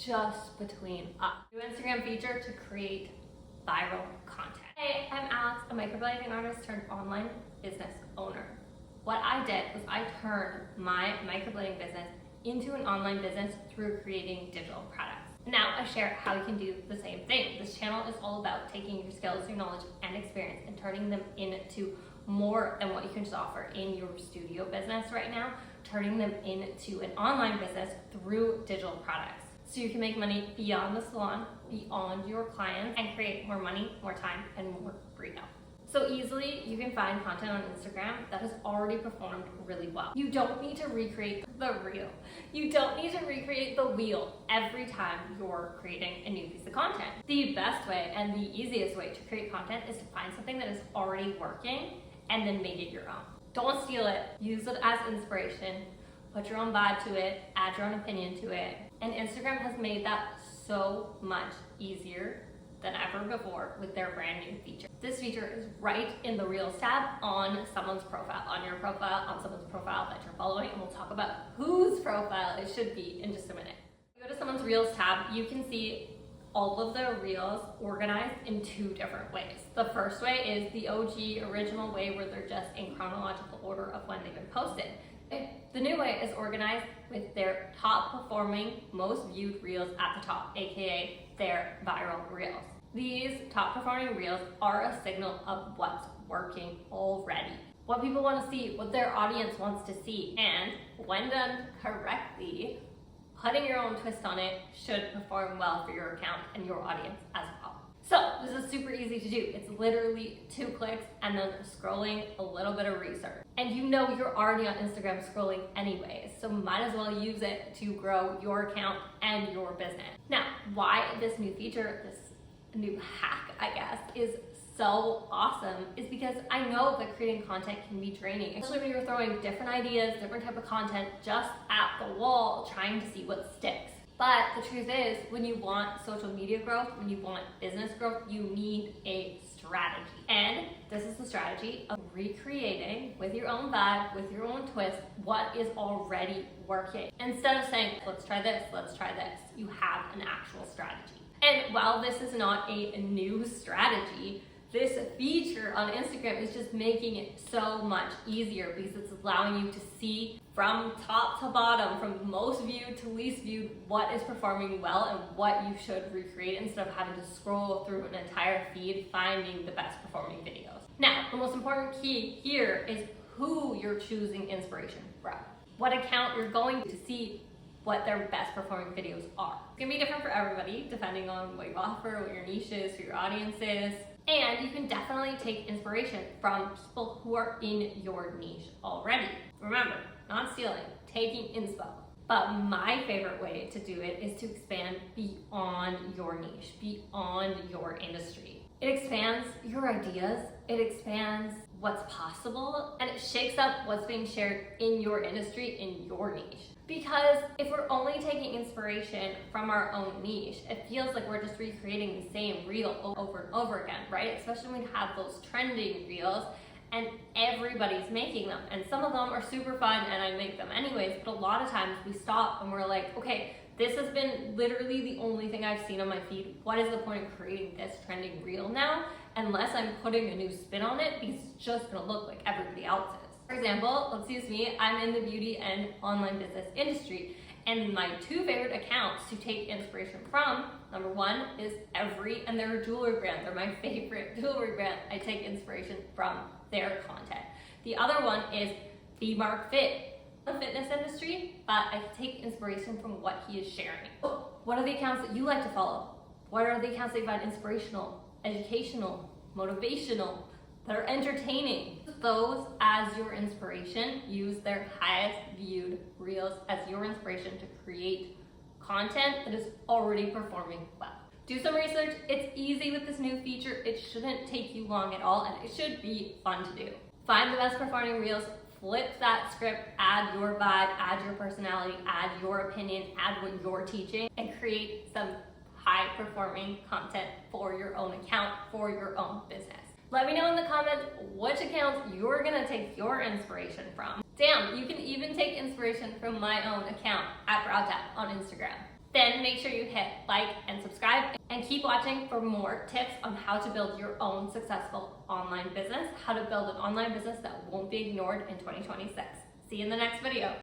just between us. New Instagram feature to create viral content. Hey, I'm Alex, a microblading artist turned online business owner. What I did was I turned my microblading business into an online business through creating digital products. Now I share how you can do the same thing. This channel is all about taking your skills, your knowledge, and experience and turning them into more than what you can just offer in your studio business right now, turning them into an online business through digital products. So you can make money beyond the salon, beyond your clients, and create more money, more time, and more freedom. So easily, you can find content on Instagram that has already performed really well. You don't need to recreate the reel. You don't need to recreate the wheel every time you're creating a new piece of content. The best way and the easiest way to create content is to find something that is already working and then make it your own. Don't steal it, use it as inspiration, put your own vibe to it, add your own opinion to it. And Instagram has made that so much easier than ever before with their brand new feature. This feature is right in the Reels tab on someone's profile, on your profile, on someone's profile that you're following, and we'll talk about whose profile it should be in just a minute. If you go to someone's Reels tab, you can see all of their Reels organized in two different ways. The first way is the OG original way where they're just in chronological order of when they've been posted. The new way is organized with their top performing, most viewed Reels at the top, aka their viral Reels. These top performing Reels are a signal of what's working already, what people want to see, what their audience wants to see, and when done correctly, putting your own twist on it should perform well for your account and your audience as well. So this is super easy to do. It's literally 2 clicks and then scrolling, a little bit of research. And you know you're already on Instagram scrolling anyways, so might as well use it to grow your account and your business. Now, why this new feature, this new hack, I guess, is so awesome is because I know that creating content can be draining, especially when you're throwing different ideas, different type of content just at the wall, trying to see what sticks. But the truth is, when you want social media growth, when you want business growth, you need a strategy. And this is the strategy of recreating with your own vibe, with your own twist, what is already working. Instead of saying, let's try this, you have an actual strategy. And while this is not a new strategy, this feature on Instagram is just making it so much easier because it's allowing you to see from top to bottom, from most viewed to least viewed, what is performing well and what you should recreate instead of having to scroll through an entire feed finding the best performing videos. Now, the most important key here is who you're choosing inspiration from. What account you're going to see what their best performing videos are. It's gonna be different for everybody depending on what you offer, what your niche is, who your audience is. And you can definitely take inspiration from people who are in your niche already. Remember, not stealing, taking inspo. But my favorite way to do it is to expand beyond your niche, beyond your industry. It expands your ideas, it expands what's possible, and it shakes up what's being shared in your industry, in your niche. Because if we're only taking inspiration from our own niche, it feels like we're just recreating the same reel over and over again, right? Especially when we have those trending reels and everybody's making them. And some of them are super fun and I make them anyways, but a lot of times we stop and we're like, okay, this has been literally the only thing I've seen on my feed. What is the point of creating this trending reel now? Unless I'm putting a new spin on it because it's just gonna look like everybody else's. For example, let's use me. I'm in the beauty and online business industry, and my 2 favorite accounts to take inspiration from, number 1 is Every, and they're a jewelry brand. They're my favorite jewelry brand. I take inspiration from their content. The other one is Be Mark Fit, the fitness industry, but I take inspiration from what he is sharing. What are the accounts that you like to follow? What are the accounts that you find inspirational, educational, motivational, that are entertaining? Those as your inspiration. Use their highest viewed reels as your inspiration to create content that is already performing well. Do some research. It's easy with this new feature. It shouldn't take you long at all, and it should be fun to do. Find the best performing reels, flip that script, add your vibe, add your personality, add your opinion, add what you're teaching, and create some high performing content for your own account, for your own business. Let me know in the comments which accounts you're gonna take your inspiration from. Damn, you can even take inspiration from my own account at BrowTap on Instagram. then make sure you hit like and subscribe, and keep watching for more tips on how to build your own successful online business, how to build an online business that won't be ignored in 2026. See you in the next video.